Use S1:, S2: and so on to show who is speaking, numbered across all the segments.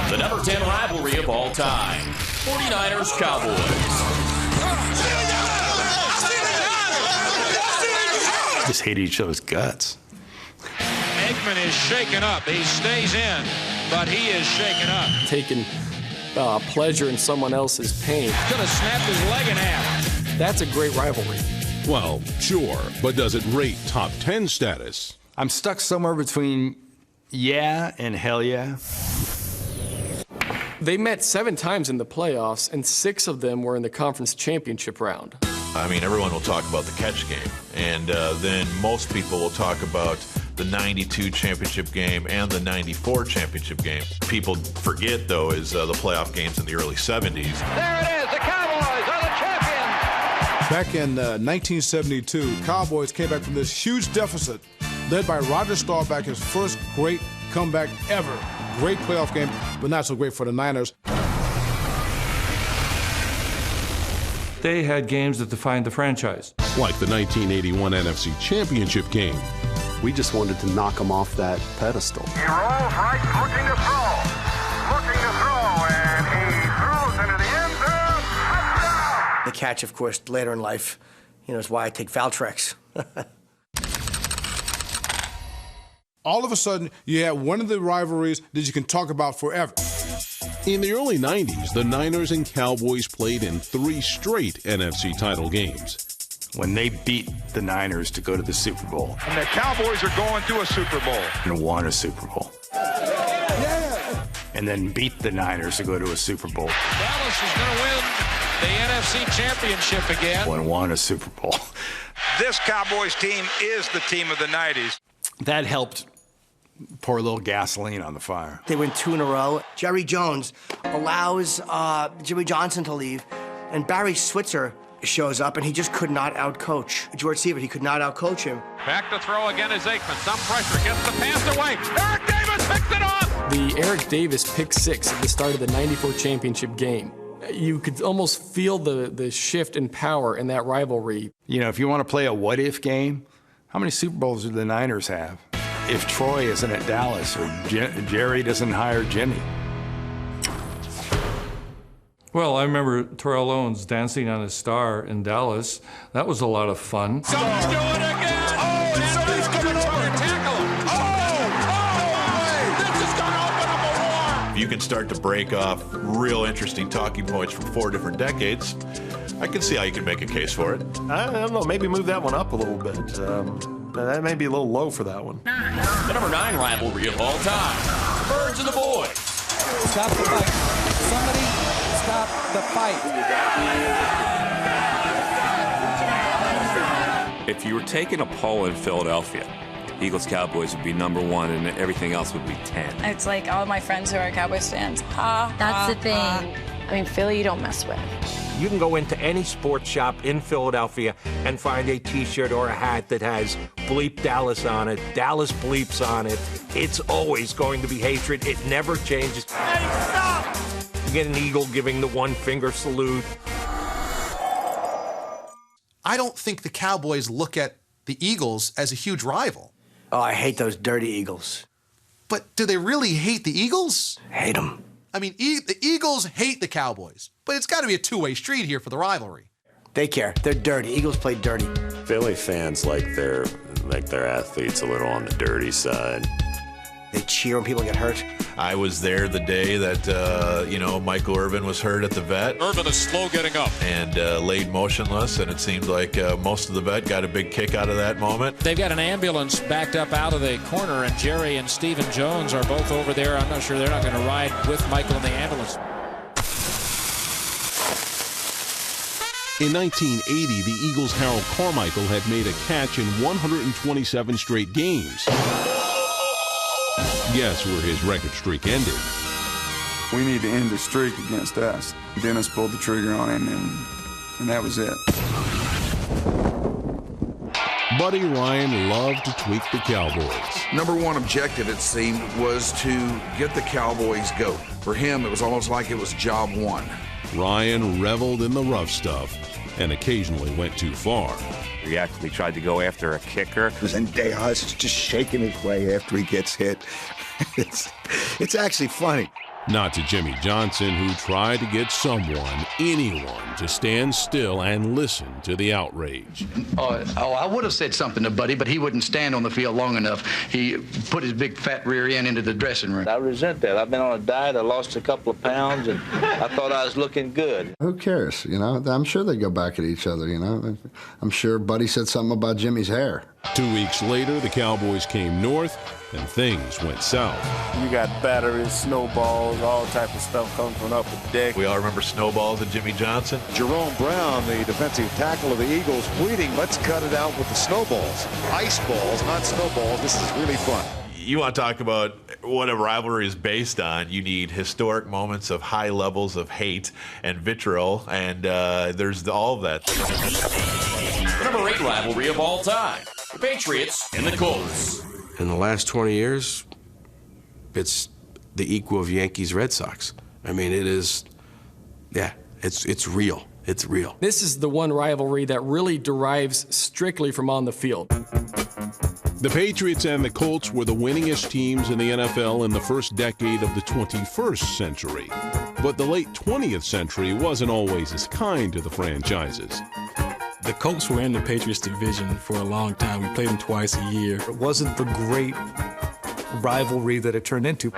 S1: The number 10 rivalry of all time, 49ers Cowboys.
S2: Just hate each other's guts.
S3: Aikman is shaken up. He stays in, but he is shaken up.
S4: Taking pleasure in someone else's pain.
S3: Could have snapped his leg in half.
S4: That's a great rivalry.
S5: Well, sure, but does it rate top 10 status?
S2: I'm stuck somewhere between yeah and hell yeah.
S4: They met 7 times in the playoffs, and 6 of them were in the conference championship round.
S6: I mean, everyone will talk about the catch game, and then most people will talk about the 92 championship game and the 94 championship game. People forget, though, is the playoff games in the early 70s.
S3: There it is. The Cowboys are the champions.
S7: Back in 1972, Cowboys came back from this huge deficit, led by Roger Staubach, his first great comeback ever. Great playoff game, but not so great for the Niners.
S8: They had games that defined the franchise.
S5: Like the 1981 NFC Championship game.
S9: We just wanted to knock them off that pedestal.
S10: He rolls right, looking to throw, and he throws into the end zone. Touchdown!
S11: The catch, of course, later in life, is why I take Valtrex.
S7: All of a sudden, you had one of the rivalries that you can talk about forever.
S5: In the early 90s, the Niners and Cowboys played in 3 straight NFC title games.
S2: When they beat the Niners to go to the Super Bowl.
S10: And the Cowboys are going to a Super Bowl.
S2: And won a Super Bowl. Yeah. And then beat the Niners to go to a Super Bowl.
S3: Dallas is going to win the NFC Championship again.
S2: And won a Super Bowl.
S10: This Cowboys team is the team of the 90s.
S2: That helped pour a little gasoline on the fire.
S11: They win 2 in a row. Jerry Jones allows Jimmy Johnson to leave, and Barry Switzer shows up, and he just could not outcoach George Seaver. He could not outcoach him.
S3: Back to throw again is Aikman. Some pressure, gets the pass away. Eric Davis picks it off!
S4: The Eric Davis pick 6 at the start of the 94 championship game. You could almost feel the shift in power in that rivalry.
S2: If you want to play a what-if game, how many Super Bowls do the Niners have? If Troy isn't at Dallas or Jerry doesn't hire Jimmy.
S8: Well, I remember Terrell Owens dancing on his star in Dallas. That was a lot of fun.
S3: Someone's doing it again! Oh, and somebody's coming over and tackle him! Oh, this is going to open up a war!
S6: If you can start to break off real interesting talking points from 4 different decades, I can see how you can make a case for it.
S12: I don't know, maybe move that one up a little bit. That may be a little low for that one.
S1: The number 9 rivalry of all time, Birds and the Boys.
S13: Stop the fight. Somebody stop the fight.
S14: If you were taking a poll in Philadelphia, Eagles Cowboys would be number 1 and everything else would be 10.
S15: It's like all of my friends who are Cowboys fans.
S16: That's the thing.
S15: I mean, Philly you don't mess with.
S17: You can go into any sports shop in Philadelphia and find a T-shirt or a hat that has Bleep Dallas on it, Dallas Bleeps on it. It's always going to be hatred. It never changes. Hey, stop! You get an eagle giving the 1-finger salute.
S18: I don't think the Cowboys look at the Eagles as a huge rival.
S11: Oh, I hate those dirty Eagles.
S18: But do they really hate the Eagles?
S11: Hate them.
S18: I mean, the Eagles hate the Cowboys, but it's got to be a two-way street here for the rivalry.
S11: They care. They're dirty. Eagles play dirty.
S19: Philly fans like their athletes a little on the dirty side.
S11: They cheer when people get hurt.
S6: I was there the day that, Michael Irvin was hurt at the vet.
S3: Irvin is slow getting up.
S6: And laid motionless, and it seemed like most of the vet got a big kick out of that moment.
S3: They've got an ambulance backed up out of the corner, and Jerry and Stephen Jones are both over there. I'm not sure they're not going to ride with Michael in the ambulance.
S5: In 1980, the Eagles' Harold Carmichael had made a catch in 127 straight games. Guess where his record streak ended.
S20: We need to end the streak against us. Dennis pulled the trigger on him, and that was it.
S5: Buddy Ryan loved to tweak the Cowboys.
S7: Number one objective, it seemed, was to get the Cowboys go. For him, it was almost like it was job one.
S5: Ryan reveled in the rough stuff and occasionally went too far.
S19: He actually tried to go after a kicker.
S14: And Dejas is just shaking his way after he gets hit. It's actually funny.
S5: Not to Jimmy Johnson, who tried to get someone, anyone, to stand still and listen to the outrage.
S16: I would have said something to Buddy, but he wouldn't stand on the field long enough. He put his big fat rear end into the dressing room.
S21: I resent that. I've been on a diet. I lost a couple of pounds, and I thought I was looking good.
S22: Who cares? You know, I'm sure they go back at each other, you know. I'm sure Buddy said something about Jimmy's hair.
S5: 2 weeks later, the Cowboys came north, and things went south.
S12: You got batteries, snowballs, all type of stuff coming from up the deck.
S6: We all remember snowballs and Jimmy Johnson.
S23: Jerome Brown, the defensive tackle of the Eagles, tweeting, let's cut it out with the snowballs. Ice balls, not snowballs. This is really fun.
S6: You want to talk about what a rivalry is based on. You need historic moments of high levels of hate and vitriol, and there's all of that.
S1: The number 8 rivalry of all time, the Patriots and the Colts.
S24: In the last 20 years, it's the equal of Yankees-Red Sox. I mean, it is, yeah, it's real. It's real.
S4: This is the one rivalry that really derives strictly from on the field.
S5: The Patriots and the Colts were the winningest teams in the NFL in the first decade of the 21st century. But the late 20th century wasn't always as kind to the franchises.
S25: The Colts were in the Patriots division for a long time. We played them twice a year.
S26: It wasn't the great rivalry that it turned into.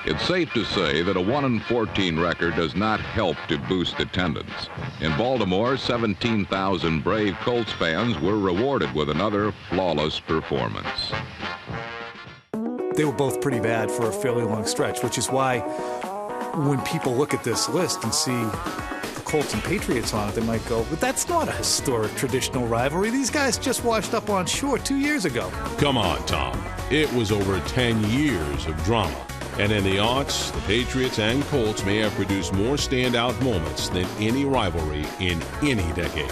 S27: It's safe to say that a 1-14 record does not help to boost attendance. In Baltimore, 17,000 brave Colts fans were rewarded with another flawless performance.
S26: They were both pretty bad for a fairly long stretch, which is why when people look at this list and see the Colts and Patriots on it, they might go, but that's not a historic traditional rivalry. These guys just washed up on shore 2 years ago.
S5: Come on, Tom. It was over 10 years of drama. And in the aughts, the Patriots and Colts may have produced more standout moments than any rivalry in any decade.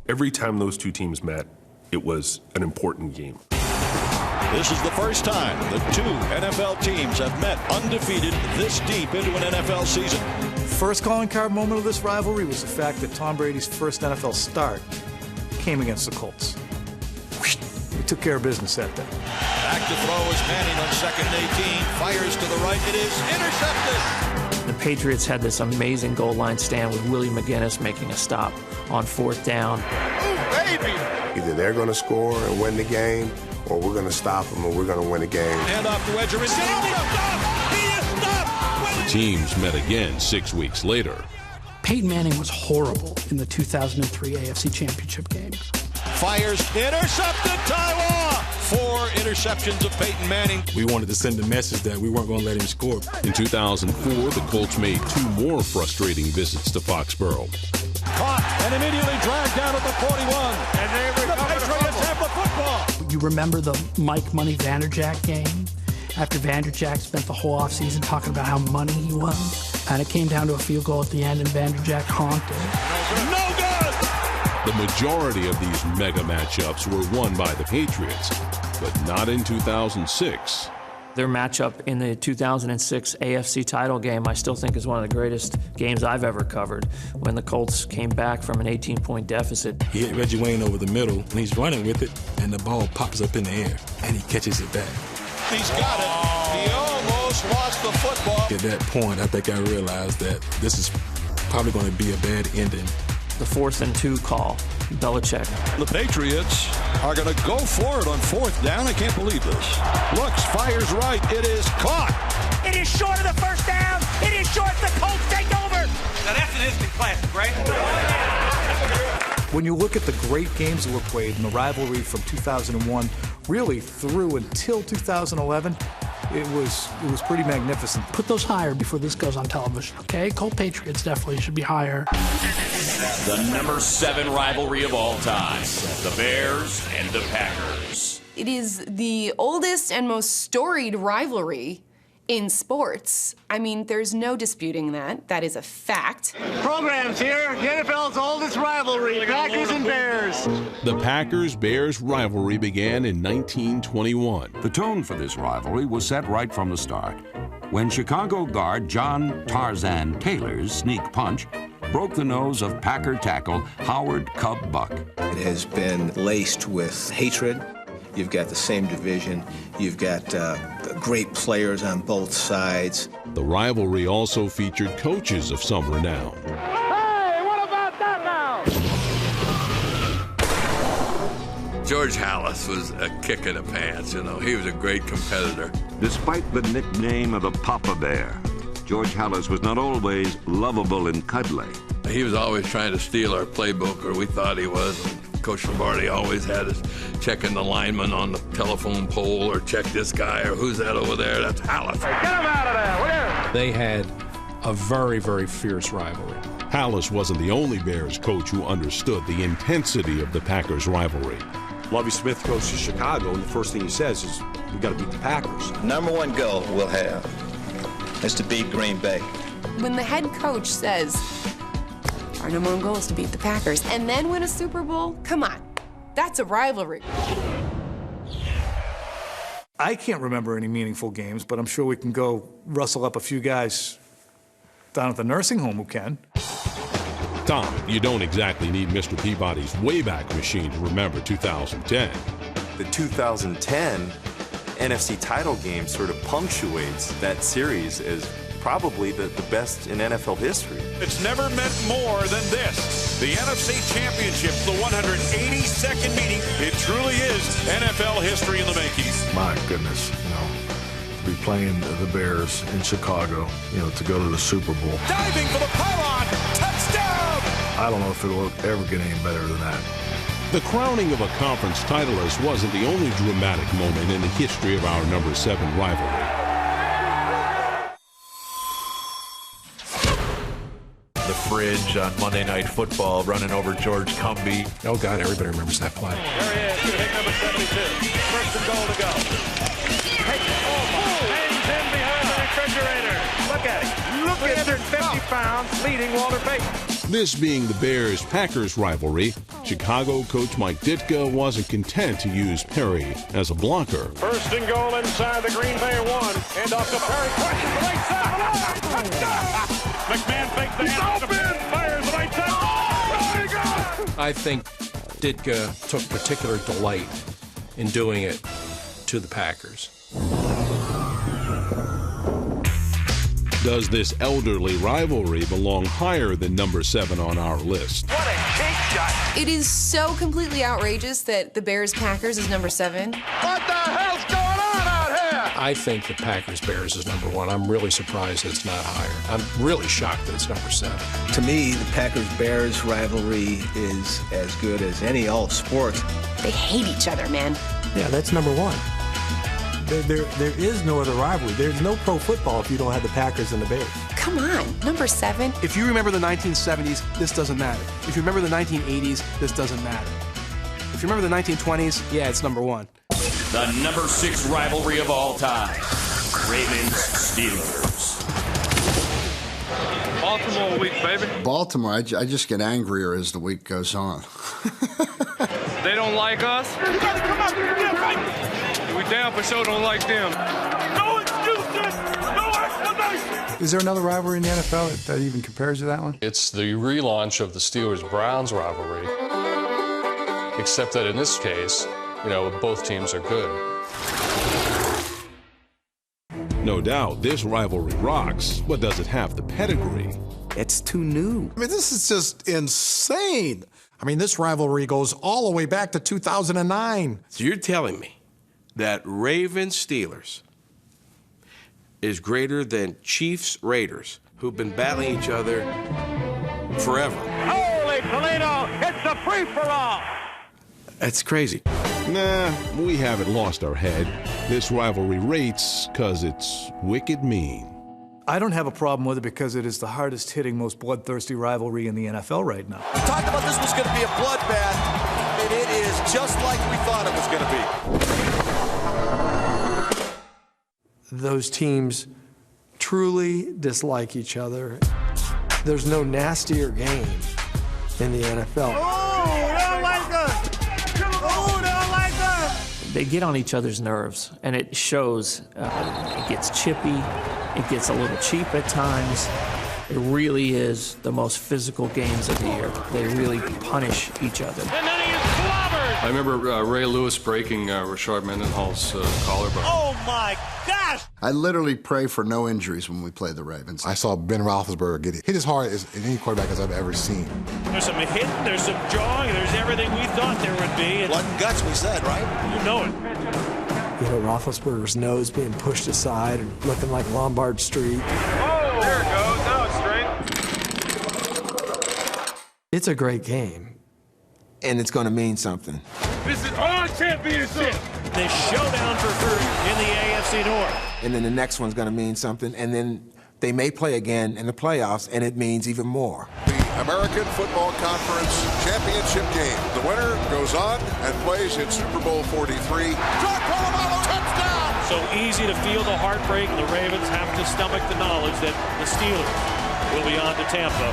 S28: Every time those two teams met, it was an important game.
S29: This is the first time that two NFL teams have met undefeated this deep into an NFL season.
S26: First calling card moment of this rivalry was the fact that Tom Brady's first NFL start came against the Colts. We took care of business that day.
S29: Back to throw is Manning on 2nd and 18. Fires to the right. It is intercepted.
S30: The Patriots had this amazing goal line stand with Willie McGinnis making a stop on 4th down.
S29: Ooh, baby!
S31: Either they're going to score and win the game, or we're going to stop them and we're going to win the game.
S29: Hand off to Edger. He is stopped! He is stopped!
S5: The teams met again 6 weeks later.
S32: Peyton Manning was horrible in the 2003 AFC Championship game.
S29: Fires, intercepted, Tyler! 4 interceptions of Peyton Manning.
S25: We wanted to send a message that we weren't going to let him score.
S5: In 2004, the Colts made 2 more frustrating visits to Foxborough.
S29: Caught and immediately dragged down at the 41. And the Patriots have the football.
S32: You remember the Mike Money Vanderjagt game? After Vanderjagt spent the whole offseason talking about how money he was. And it came down to a field goal at the end, and Vanderjagt honked it.
S29: No good!
S5: The majority of these mega matchups were won by the Patriots, but not in 2006.
S30: Their matchup in the 2006 AFC title game, I still think is one of the greatest games I've ever covered, when the Colts came back from an 18-point deficit.
S25: He hit Reggie Wayne over the middle, and he's running with it, and the ball pops up in the air, and he catches it back.
S29: He's got it. He almost lost the football.
S25: At that point, I think I realized that this is probably going to be a bad ending.
S30: The 4th and 2 call, Belichick.
S29: The Patriots are going to go for it on 4th down. I can't believe this. Looks, fires right. It is caught.
S10: It is short of the first down. It is short. The Colts take over.
S33: Now that's an instant classic, right?
S26: When you look at the great games that were played in the rivalry from 2001, really through until 2011, it was pretty magnificent.
S32: Put those higher before this goes on television, okay? Colt Patriots definitely should be higher.
S1: The number 7 rivalry of all time, the Bears and the Packers.
S34: It is the oldest and most storied rivalry in sports. I mean, there's no disputing that. That is a fact.
S10: Programs here. The NFL's oldest rivalry, Packers and Bears.
S5: The Packers-Bears rivalry began in 1921.
S35: The tone for this rivalry was set right from the start, when Chicago guard John Tarzan Taylor's sneak punch broke the nose of Packer tackle Howard Cub Buck.
S2: It has been laced with hatred. You've got the same division. You've got great players on both sides.
S5: The rivalry also featured coaches of some renown.
S10: Hey, what about that now?
S3: George Halas was a kick in the pants, you know. He was a great competitor.
S35: Despite the nickname of the Papa Bear, George Halas was not always lovable and cuddly.
S3: He was always trying to steal our playbook, or we thought he was. Coach Lombardi always had us checking the lineman on the telephone pole, or check this guy, or who's that over there? That's Halas.
S10: Get him out of there, will you?
S7: They had a very, very fierce rivalry.
S5: Halas wasn't the only Bears coach who understood the intensity of the Packers rivalry.
S28: Lovie Smith goes to Chicago, and the first thing he says is, "We got to beat the Packers."
S2: Number one goal we'll have is to beat Green Bay.
S34: When the head coach says, our number one goal is to beat the Packers and then win a Super Bowl, come on, that's a rivalry.
S26: I can't remember any meaningful games, but I'm sure we can go rustle up a few guys down at the nursing home who can.
S5: Tom, you don't exactly need Mr. Peabody's Wayback Machine to remember 2010.
S8: The 2010 NFC title game sort of punctuates that series as probably the best in NFL history.
S29: It's never meant more than this. The NFC Championship, the 182nd meeting. It truly is NFL history in the making.
S9: My goodness, to be playing the Bears in Chicago, to go to the Super Bowl.
S29: Diving for the pylon, touchdown!
S9: I don't know if it'll ever get any better than that.
S5: The crowning of a conference titleist wasn't the only dramatic moment in the history of our number 7 rivalry.
S6: The fridge on Monday Night Football running over George Cumby.
S7: Oh, God, everybody remembers that play.
S10: There he is, hit number 72. First and goal to go. Hangs in behind the refrigerator. Look at him. 350 pounds, leading Walter Payton.
S5: This being the Bears-Packers rivalry, Chicago coach Mike Ditka wasn't content to use Perry as a blocker.
S10: First and goal inside the Green Bay 1. Hand off to Perry. Crushes the right side. McMahon fakes the hand. Fires the right side.
S7: I think Ditka took particular delight in doing it to the Packers.
S5: Does this elderly rivalry belong higher than number 7 on our list?
S10: What a cheap shot.
S34: It is so completely outrageous that the Bears-Packers is number 7.
S10: What the hell's going on out here?
S7: I think the Packers-Bears is number 1. I'm really surprised that it's not higher. I'm really shocked that it's number 7.
S2: To me, the Packers-Bears rivalry is as good as any all sports.
S34: They hate each other, man.
S26: Yeah, that's number 1. There is no other rivalry. There's no pro football if you don't have the Packers and the Bears.
S34: Come on, number 7.
S4: If you remember the 1970s, this doesn't matter. If you remember the 1980s, this doesn't matter. If you remember the 1920s, yeah, it's number 1.
S1: The number 6 rivalry of all time, Ravens-Steelers.
S10: Baltimore week, baby.
S22: Baltimore, I just get angrier as the week goes on.
S10: They don't like us. You gotta come out here and fight. We damn for sure don't like them. No excuses, no explanation.
S11: Is there another rivalry in the NFL that even compares to that one?
S13: It's the relaunch of the Steelers-Browns rivalry, except that in this case, both teams are good.
S5: No doubt, this rivalry rocks, but does it have the pedigree?
S26: It's too new.
S14: I mean, this is just insane. I mean, this rivalry goes all the way back to 2009.
S24: So you're telling me that Ravens-Steelers is greater than Chiefs-Raiders, who've been battling each other forever?
S10: Holy Toledo, it's a free-for-all.
S24: That's crazy.
S5: Nah, we haven't lost our head. This rivalry rates because it's wicked mean.
S26: I don't have a problem with it because it is the hardest-hitting, most bloodthirsty rivalry in the NFL right now.
S29: We talked about this was going to be a bloodbath, and it is just like we thought it was going to be.
S4: Those teams truly dislike each other. There's no nastier game in the NFL.
S10: Oh, they don't like us. Oh, they don't like us.
S30: They get on each other's nerves, and it shows. It gets chippy. It gets a little cheap at times. It really is the most physical games of the year. They really punish each other.
S10: And then he is clobbered.
S13: I remember Ray Lewis breaking Rashard Mendenhall's collarbone.
S10: Oh, my gosh.
S22: I literally pray for no injuries when we play the Ravens.
S12: I saw Ben Roethlisberger get hit as hard as any quarterback as I've ever seen.
S10: There's some hitting, there's some jawing, there's everything we thought there would be.
S15: Blood and guts, we said, right?
S10: You know it.
S4: You know, Roethlisberger's nose being pushed aside and looking like Lombard Street.
S10: Oh, there it goes. Now it's straight.
S4: It's a great game.
S2: And it's going to mean something.
S10: This is our championship. The showdown for first in the AFC North.
S2: And then the next one's going to mean something. And then they may play again in the playoffs, and it means even more.
S16: The American Football Conference Championship game. The winner goes on and plays in Super Bowl 43. Touchdown!
S10: So easy to feel the heartbreak. The Ravens have to stomach the knowledge that the Steelers will be on to Tampa.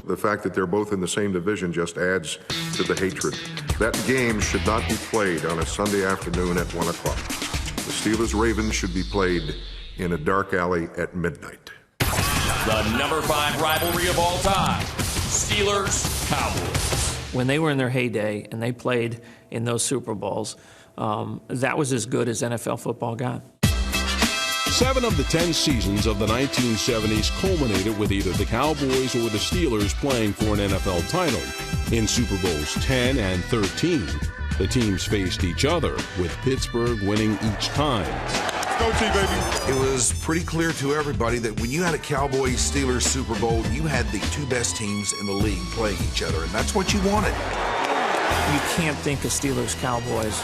S17: The fact that they're both in the same division just adds to the hatred. That game should not be played on a Sunday afternoon at 1 o'clock. The Steelers-Ravens should be played in a dark alley at midnight.
S1: The number 5 rivalry of all time, Steelers-Cowboys.
S30: When they were in their heyday and they played in those Super Bowls, that was as good as NFL football got.
S5: 7 of the 10 seasons of the 1970s culminated with either the Cowboys or the Steelers playing for an NFL title. In Super Bowls 10 and 13, the teams faced each other, with Pittsburgh winning each time.
S16: Go T, baby.
S18: It was pretty clear to everybody that when you had a Cowboys-Steelers Super Bowl, you had the two best teams in the league playing each other, and that's what you wanted.
S30: You can't think of Steelers-Cowboys,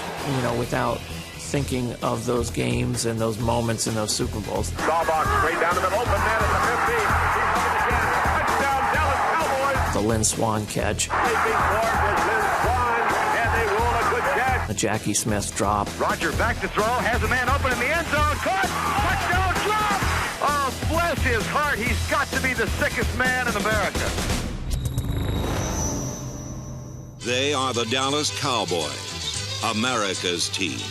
S30: without thinking of those games and those moments in those Super Bowls.
S10: Staubach straight down to the open man at the 15. He's coming again. Touchdown, Dallas Cowboys.
S30: The Lynn Swann catch. The Jackie Smith drop.
S10: Roger back to throw, has a man open in the end zone, caught, touchdown drop! Oh, bless his heart, he's got to be the sickest man in America.
S19: They are the Dallas Cowboys, America's team.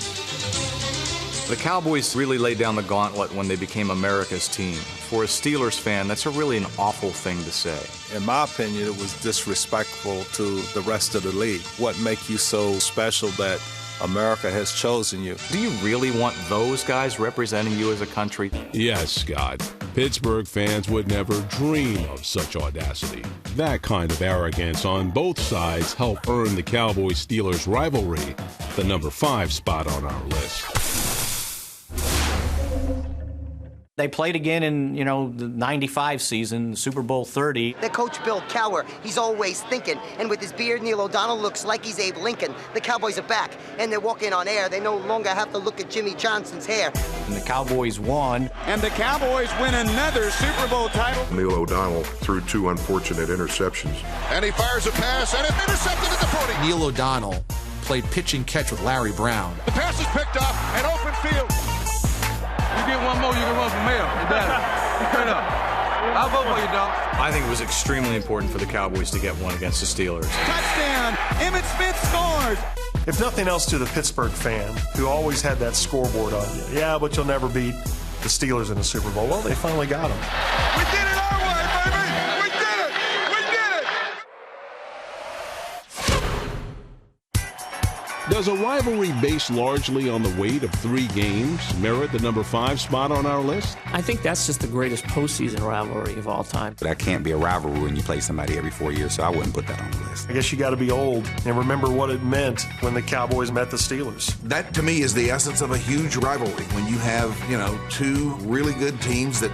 S20: The Cowboys really laid down the gauntlet when they became America's team. For a Steelers fan, that's really an awful thing to say.
S21: In my opinion, it was disrespectful to the rest of the league. What makes you so special that America has chosen you?
S20: Do you really want those guys representing you as a country?
S5: Yes, Scott. Pittsburgh fans would never dream of such audacity. That kind of arrogance on both sides helped earn the Cowboys-Steelers rivalry the number 5 spot on our list.
S23: They played again in, the 95 season, Super Bowl 30.
S25: The coach, Bill Cowher, he's always thinking. And with his beard, Neil O'Donnell looks like he's Abe Lincoln. The Cowboys are back, and they're walking on air. They no longer have to look at Jimmy Johnson's hair.
S20: And the Cowboys won.
S10: And the Cowboys win another Super Bowl title.
S17: Neil O'Donnell threw 2 unfortunate interceptions.
S16: And he fires a pass, and it's intercepted at the 40.
S14: Neil O'Donnell played pitch and catch with Larry Brown.
S16: The pass is picked up, and open field.
S3: You get one more, you can run for mayor. You better. You turn up. I'll vote for you, dog.
S20: I think it was extremely important for the Cowboys to get one against the Steelers.
S10: Touchdown! Emmitt Smith scores!
S27: If nothing else, to the Pittsburgh fan who always had that scoreboard on you. Yeah, but you'll never beat the Steelers in the Super Bowl. Well, they finally got them.
S16: We did it our way, baby! We did it! We did it!
S5: Does a rivalry based largely on the weight of 3 games merit the number 5 spot on our list?
S30: I think that's just the greatest postseason rivalry of all time.
S31: But that can't be a rivalry when you play somebody every 4 years, so I wouldn't put that on the list.
S27: I guess you got to be old and remember what it meant when the Cowboys met the Steelers.
S18: That, to me, is the essence of a huge rivalry. When you have, 2 really good teams that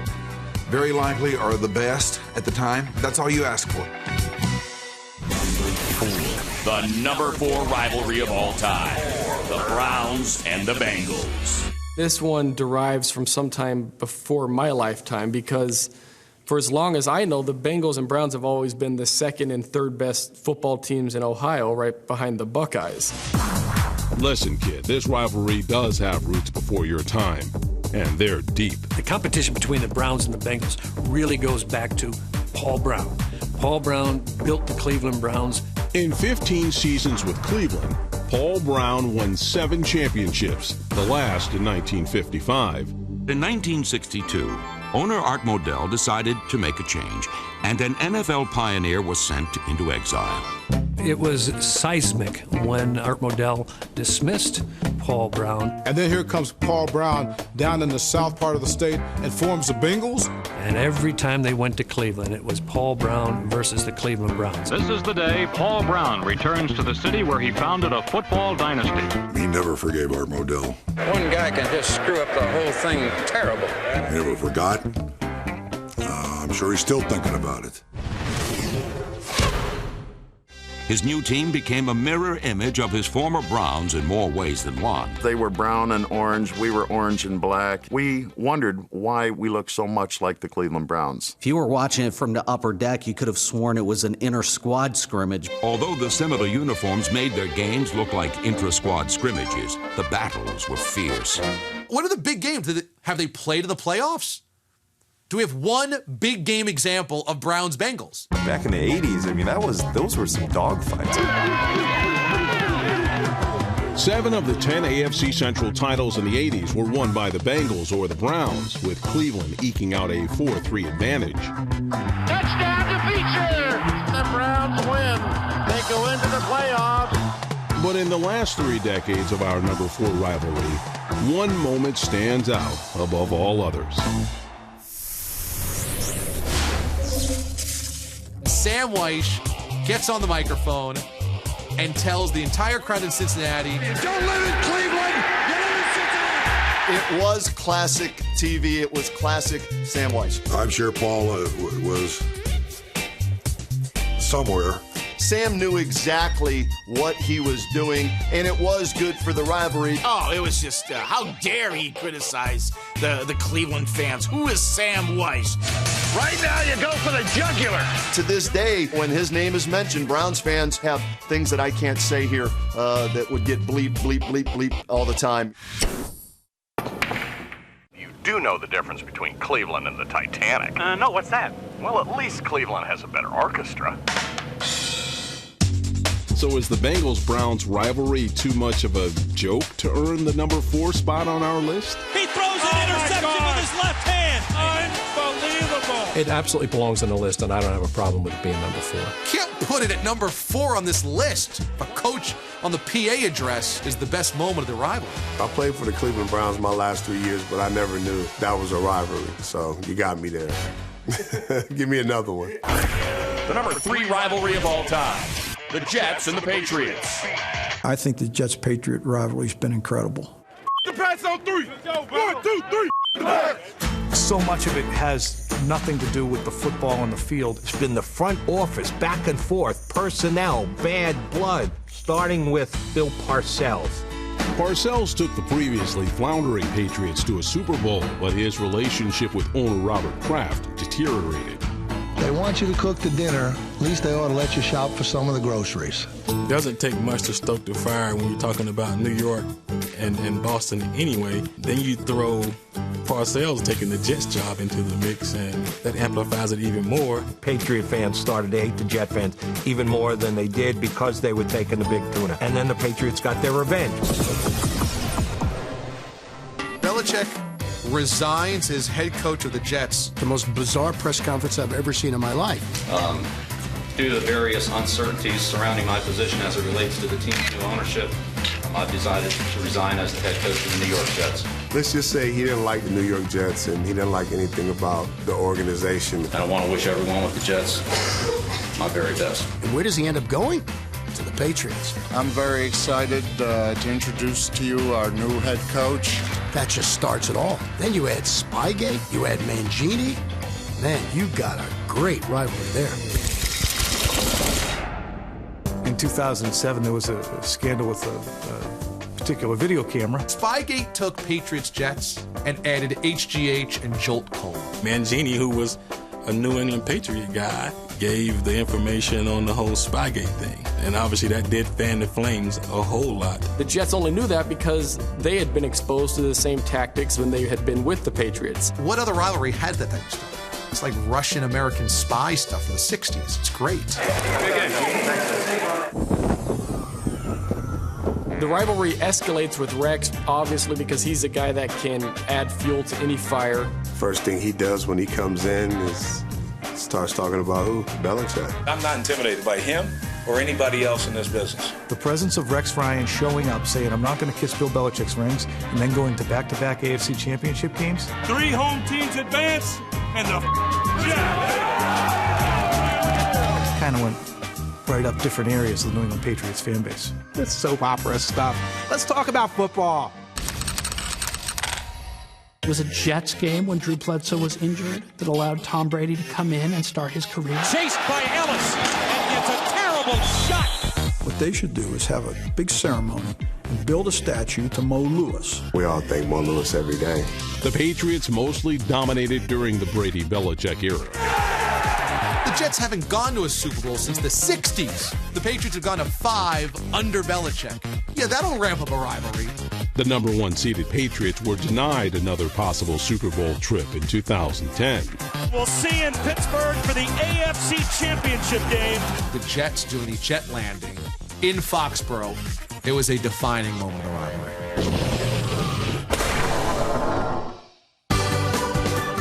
S18: very likely are the best at the time, that's all you ask for.
S1: The number 4 rivalry of all time, the Browns and the Bengals.
S4: This one derives from sometime before my lifetime because for as long as I know, the Bengals and Browns have always been the 2nd and 3rd best football teams in Ohio, right behind the Buckeyes.
S5: Listen, kid, this rivalry does have roots before your time, and they're deep.
S32: The competition between the Browns and the Bengals really goes back to Paul Brown. Paul Brown built the Cleveland Browns.
S5: In 15 seasons with Cleveland, Paul Brown won 7 championships, the last in 1955.
S6: In 1962, owner Art Modell decided to make a change, and an NFL pioneer was sent into exile.
S32: It was seismic when Art Modell dismissed Paul Brown.
S7: And then here comes Paul Brown down in the south part of the state and forms the Bengals.
S32: And every time they went to Cleveland, it was Paul Brown versus the Cleveland Browns.
S8: This is the day Paul Brown returns to the city where he founded a football dynasty.
S9: He never forgave Art Modell.
S11: One guy can just screw up the whole thing terrible.
S9: He never forgot. I'm sure he's still thinking about it.
S6: His new team became a mirror image of his former Browns in more ways than one.
S12: They were brown and orange. We were orange and black. We wondered why we looked so much like the Cleveland Browns.
S13: If you were watching it from the upper deck, you could have sworn it was an inter-squad scrimmage.
S6: Although the similar uniforms made their games look like intra-squad scrimmages, the battles were fierce.
S22: What are the big games? Have they played in the playoffs? Do we have one big game example of Browns-Bengals?
S24: Back in the 80s, I mean, those were some dogfights.
S5: 7 of the 10 AFC Central titles in the 80s were won by the Bengals or the Browns, with Cleveland eking out a 4-3 advantage.
S26: Touchdown to Feature! The Browns win. They go into the playoffs.
S5: But in the last 3 decades of our number 4 rivalry, one moment stands out above all others.
S22: Sam Weish gets on the microphone and tells the entire crowd in Cincinnati,
S28: "Don't live in Cleveland, you live in Cincinnati." It was classic TV. It was classic Sam Weish.
S9: I'm sure Paul was somewhere.
S28: Sam knew exactly what he was doing, and it was good for the rivalry.
S29: Oh, it was just, how dare he criticize the Cleveland fans? Who is Sam Weish?
S28: Right now, you go for the jugular. To this day, when his name is mentioned, Browns fans have things that I can't say here that would get bleep, bleep, bleep, bleep all the time.
S33: You do know the difference between Cleveland and the Titanic. No, what's that? Well, at least Cleveland has a better orchestra.
S5: So is the Bengals-Browns rivalry too much of a joke to earn the number 4 spot on our list?
S34: He throws an interception with his left hand. Unbelievable.
S32: It absolutely belongs on the list, and I don't have a problem with it being number 4.
S22: Can't put it at number 4 on this list. A coach on the PA address is the best moment of the rivalry.
S9: I played for the Cleveland Browns my last 3 years, but I never knew that was a rivalry. So you got me there. Give me another one.
S1: The number 3 rivalry of all time. The Jets and the Patriots.
S35: I think the Jets-Patriot rivalry's been incredible.
S28: The pass on 3. 1, 2, 3.
S36: So much of it has nothing to do with the football on the field.
S37: It's been the front office, back and forth, personnel, bad blood, starting with Bill Parcells.
S5: Parcells took the previously floundering Patriots to a Super Bowl, but his relationship with owner Robert Kraft deteriorated.
S38: They want you to cook the dinner. At least they ought to let you shop for some of the groceries.
S4: It doesn't take much to stoke the fire when you're talking about New York and Boston anyway. Then you throw Parcells taking the Jets job into the mix, and that amplifies it even more.
S37: Patriot fans started to hate the Jet fans even more than they did because they were taking the big tuna. And then the Patriots got their revenge.
S22: Belichick resigns as head coach of the Jets.
S38: The most bizarre press conference I've ever seen in my life.
S39: Due to the various uncertainties surrounding my position as it relates to the team's new ownership, I've decided to resign as the head coach of the New York Jets.
S9: Let's just say he didn't like the New York Jets and he didn't like anything about the organization.
S39: And I want to wish everyone with the Jets my very best.
S38: And where does he end up going? To the Patriots.
S28: I'm very excited to introduce to you our new head coach.
S38: That just starts it all. Then you add Spygate, you add Mangini. Man, you got a great rivalry there.
S36: In 2007, there was a scandal with a particular video camera.
S22: Spygate took Patriots Jets and added HGH and Jolt Cole.
S4: Mangini, who was a New England Patriot guy, gave the information on the whole Spygate thing. And obviously that did fan the flames a whole lot. The Jets only knew that because they had been exposed to the same tactics when they had been with the Patriots.
S22: What other rivalry had that type of stuff? It's like Russian-American spy stuff from the 60s. It's great.
S4: The rivalry escalates with Rex, obviously, because he's a guy that can add fuel to any fire.
S9: First thing he does when he comes in is starts talking about who? Belichick.
S2: I'm not intimidated by him or anybody else in this business.
S36: The presence of Rex Ryan showing up, saying, I'm not going to kiss Bill Belichick's rings, and then going to back-to-back AFC championship games.
S34: 3 home teams advance, and the Jets.
S36: Kind of went right up different areas of the New England Patriots fan base.
S3: It's soap opera stuff. Let's talk about football.
S7: It was a Jets game when Drew Bledsoe was injured that allowed Tom Brady to come in and start his career.
S34: Chased by Ellis, and gets a terrible shot.
S35: What they should do is have a big ceremony and build a statue to Mo Lewis.
S9: We all thank Mo Lewis every day.
S5: The Patriots mostly dominated during the Brady-Belichick era.
S22: The Jets haven't gone to a Super Bowl since the 60s. The Patriots have gone to 5 under Belichick. Yeah, that'll ramp up a rivalry.
S5: The number 1 seeded Patriots were denied another possible Super Bowl trip in 2010.
S34: We'll see you in Pittsburgh for the AFC Championship game.
S22: The Jets doing the jet landing in Foxborough. It was a defining moment of the rivalry.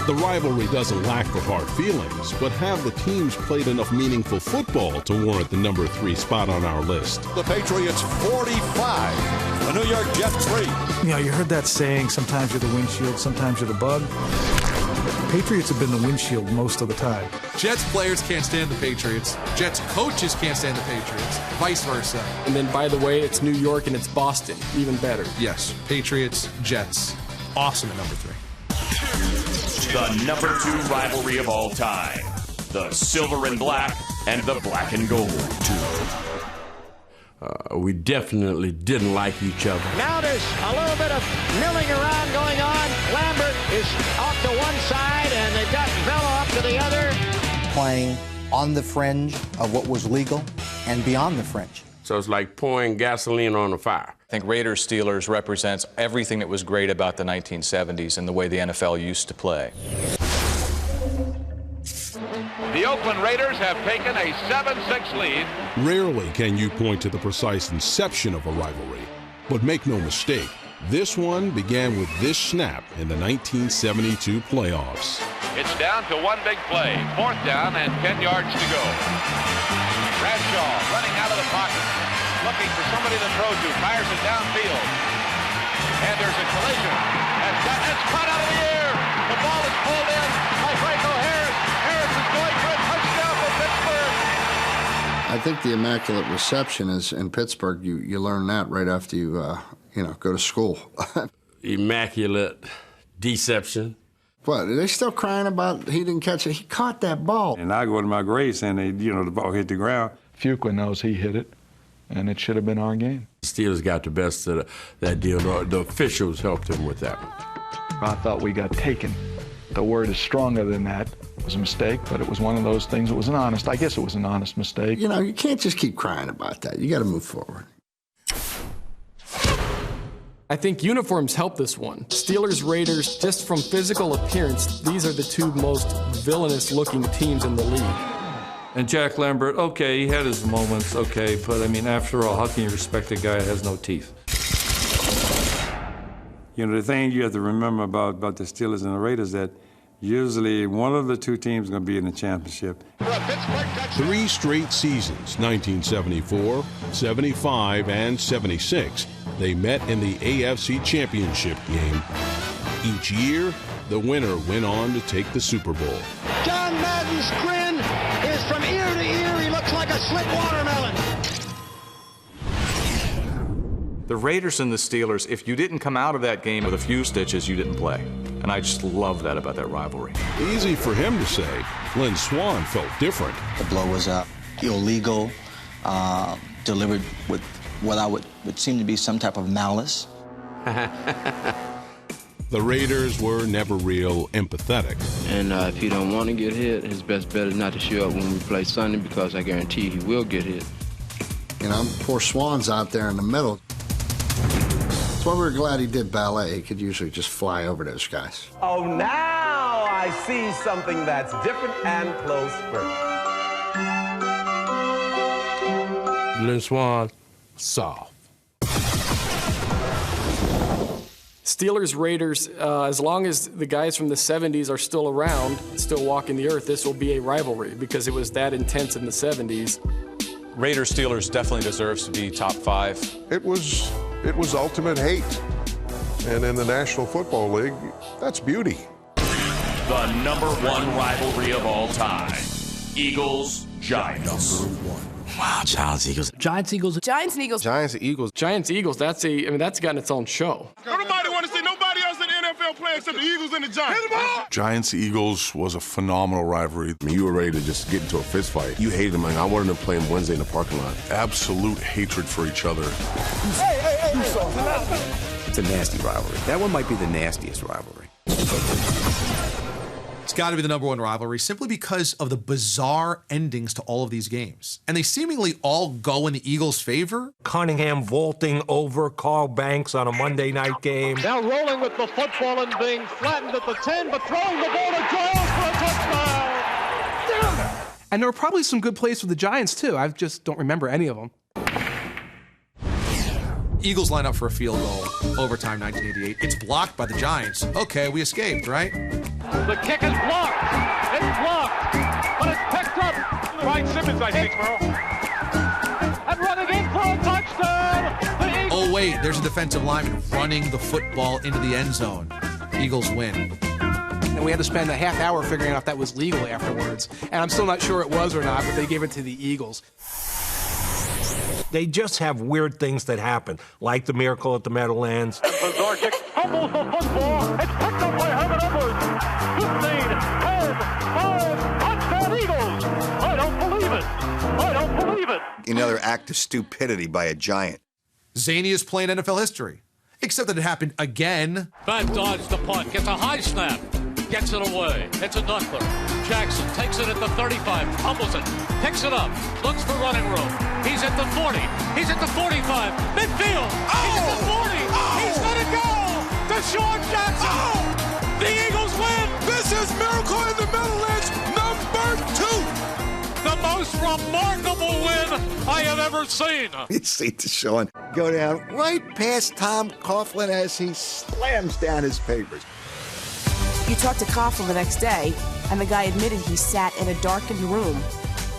S5: The rivalry doesn't lack for hard feelings, but have the teams played enough meaningful football to warrant the number 3 spot on our list?
S8: The Patriots 45, the New York Jets 3.
S36: You know, you heard that saying, sometimes you're the windshield, sometimes you're the bug. Patriots have been the windshield most of the time.
S22: Jets players can't stand the Patriots. Jets coaches can't stand the Patriots. Vice versa.
S4: And then, by the way, it's New York and it's Boston. Even better.
S22: Yes. Patriots, Jets. Awesome at number 3.
S1: The number 2 rivalry of all time. The silver and black and the black and gold.
S10: We definitely didn't like each other.
S26: Now there's a little bit of milling around going on. Lambert is off to one side, and they've got Vela up to the other.
S11: Playing on the fringe of what was legal and beyond the fringe.
S10: So it's like pouring gasoline on a fire.
S14: I think Raiders-Steelers represents everything that was great about the 1970s and the way the NFL used to play.
S33: The Oakland Raiders have taken a 7-6 lead.
S5: Rarely can you point to the precise inception of a rivalry, but make no mistake, this one began with this snap in the 1972 playoffs.
S33: It's down to one big play, 4th down and 10 yards to go. Bradshaw running out of the pocket, looking for somebody to throw to, fires it downfield. And there's a collision. It's caught out of the air. The ball is pulled in by Franco Harris. Harris is going for a touchdown for Pittsburgh.
S15: I think the immaculate reception is in Pittsburgh. You learn that right after you go to school.
S10: Immaculate deception.
S15: What, are they still crying about he didn't catch it? He caught that ball.
S36: And I go to my grave saying, the ball hit the ground. Fuqua knows he hit it, and it should have been our game.
S10: The Steelers got the best of that deal. The officials helped him with that one.
S36: I thought we got taken. The word is stronger than that. It was a mistake, but it was one of those things. It was I guess it was an honest mistake.
S15: You can't just keep crying about that. You got to move forward.
S4: I think uniforms help this one. Steelers, Raiders, just from physical appearance, these are the 2 most villainous-looking teams in the league.
S36: And Jack Lambert, okay, he had his moments, okay, but I mean, after all, how can you respect a guy that has no teeth? The thing you have to remember about the Steelers and the Raiders that usually one of the 2 teams is going to be in the championship.
S5: 3 straight seasons, 1974, 75, and 76, they met in the AFC Championship game. Each year, the winner went on to take the Super Bowl.
S26: John Madden's grin is from ear to ear. He looks like a slit watermelon.
S14: The Raiders and the Steelers, if you didn't come out of that game with a few stitches, you didn't play. And I just love that about that rivalry.
S5: Easy for him to say. Lynn Swann felt different.
S11: The blow was illegal, delivered with what would seem to be some type of malice.
S5: The Raiders were never real empathetic.
S16: And if he don't want to get hit, his best bet is not to show up when we play Sunday, because I guarantee he will get hit.
S15: Poor Swan's out there in the middle. That's why we were glad he did ballet. He could usually just fly over those guys.
S17: Oh, now I see something that's different and closer.
S10: Lynn Swann,
S22: soft.
S4: Steelers-Raiders, as long as the guys from the 70s are still around, still walking the earth, this will be a rivalry because it was that intense in the 70s.
S14: Raiders-Steelers definitely deserves to be top 5.
S6: It was ultimate hate. And in the National Football League, that's beauty.
S1: The #1 rivalry of all time. Eagles-Giants.
S3: Wow,
S7: Giants-Eagles.
S3: Giants-Eagles.
S12: Giants-Eagles.
S3: Giants-Eagles.
S4: Giants-Eagles, that's gotten its own show.
S12: Nobody want to see nobody else in the NFL play except the Eagles and the Giants.
S6: Giants-Eagles was a phenomenal rivalry.
S9: I mean, you were ready to just get into a fist fight. You hated them, and I wanted them to play them Wednesday in the parking lot.
S6: Absolute hatred for each other.
S12: Hey.
S3: It's a nasty rivalry. That one might be the nastiest rivalry.
S22: It's got to be the #1 rivalry simply because of the bizarre endings to all of these games. And they seemingly all go in the Eagles' favor.
S13: Cunningham vaulting over Carl Banks on a Monday night game.
S26: Now rolling with the football and being flattened at the 10, but throwing the ball to Giles for a touchdown.
S3: And there were probably some good plays for the Giants, too. I just don't remember any of them.
S22: Eagles line up for a field goal, overtime 1988. It's blocked by the Giants. Okay, we escaped, right?
S26: The kick is blocked. It's blocked, but it's picked up. Ryan Simmons, I think, bro. And running in for a touchdown.
S22: Oh, wait, there's a defensive lineman running the football into the end zone. Eagles win.
S3: And we had to spend a half hour figuring out if that was legal afterwards. And I'm still not sure it was or not, but they gave it to the Eagles.
S13: They just have weird things that happen, like the miracle at the Meadowlands.
S26: Bizarre kick fumbles the football. It's picked up by Herbert Edwards. 15, 10, 5, touchdown Eagles. I don't believe it.
S18: Another act of stupidity by a Giant.
S22: Zaniest play in NFL history. Except that it happened again.
S34: Bad dodge the punt. Gets a high snap. Gets it away. It's a knuckler. Jackson takes it at the 35. Fumbles it. Picks it up. Looks for running room. He's at the 40. He's at the 45. Midfield. He's at the 40. He's going to go. Deshaun Jackson. The Eagles win.
S12: This is Miracle in the Meadowlands #2.
S34: The most remarkable win I have ever seen.
S18: You see Deshaun go down right past Tom Coughlin as he slams down his papers.
S12: You talked to Coughlin the next day, and the guy admitted he sat in a darkened room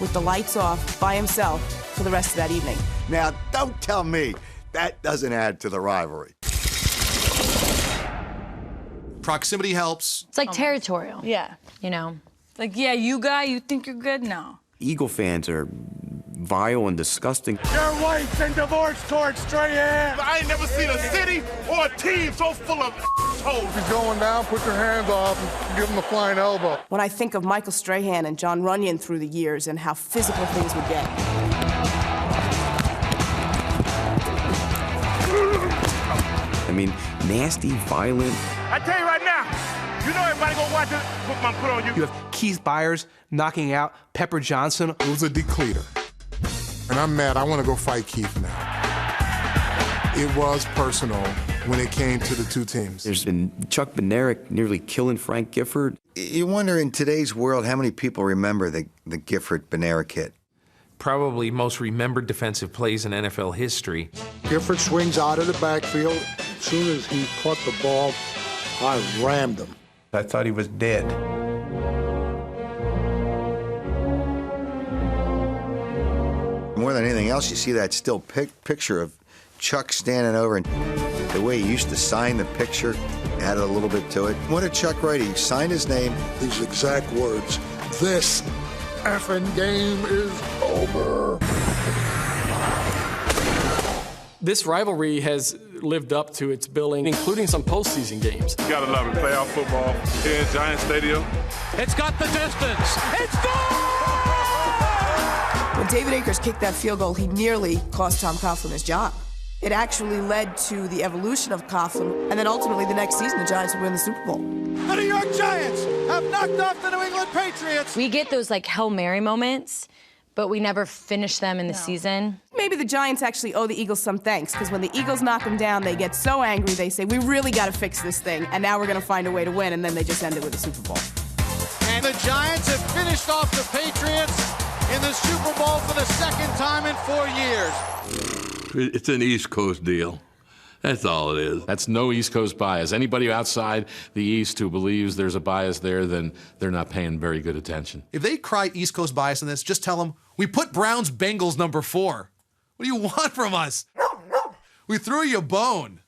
S12: with the lights off by himself for the rest of that evening.
S18: Now, don't tell me that doesn't add to the rivalry.
S22: Proximity helps.
S19: It's like territorial.
S20: Yeah.
S19: You know?
S20: Like, yeah, you guy, you think you're good? No.
S3: Eagle fans are vile and disgusting.
S12: Your wife's been divorced towards Strahan. I ain't never seen a city or a team so full of assholes.
S6: If he's going down, put your hands off and give him a flying elbow.
S12: When I think of Michael Strahan and John Runyon through the years and how physical things would get.
S3: I mean, nasty, violent.
S12: I tell you right now, you know everybody gonna watch it. Put on you.
S3: You have Keith Byers knocking out Pepper Johnson.
S6: It was a decleater. And I'm mad. I want to go fight Keith now. It was personal when it came to the two teams.
S3: There's been Chuck Bednarik nearly killing Frank Gifford.
S18: You wonder in today's world how many people remember the Gifford-Bednarik hit.
S13: Probably most remembered defensive plays in NFL history.
S15: Gifford swings out of the backfield. As soon as he caught the ball, I rammed him.
S13: I thought he was dead.
S18: More than anything else, you see that still picture of Chuck standing over, and the way he used to sign the picture added a little bit to it. What did Chuck write? He signed his name.
S15: These exact words. This effing game is over.
S4: This rivalry has lived up to its billing, including some postseason games.
S12: You gotta love it. Playoff football here in Giant Stadium.
S34: It's got the distance. It's gone!
S12: When David Akers kicked that field goal, he nearly cost Tom Coughlin his job. It actually led to the evolution of Coughlin, and then ultimately the next season the Giants would win the Super Bowl. The New York Giants have knocked off the New England Patriots.
S19: We get those like Hail Mary moments, but we never finish them in the season.
S12: Maybe the Giants actually owe the Eagles some thanks, because when the Eagles knock them down, they get so angry, they say, we really got to fix this thing, and now we're going to find a way to win, and then they just end it with a Super Bowl. And the Giants have finished off the Patriots in the Super Bowl for the second time in 4 years.
S10: It's an East Coast deal. That's all it is.
S2: That's no East Coast bias. Anybody outside the East who believes there's a bias there, then they're not paying very good attention.
S22: If they cry East Coast bias in this, just tell them, we put Browns Bengals number 4. What do you want from us? We threw you a bone.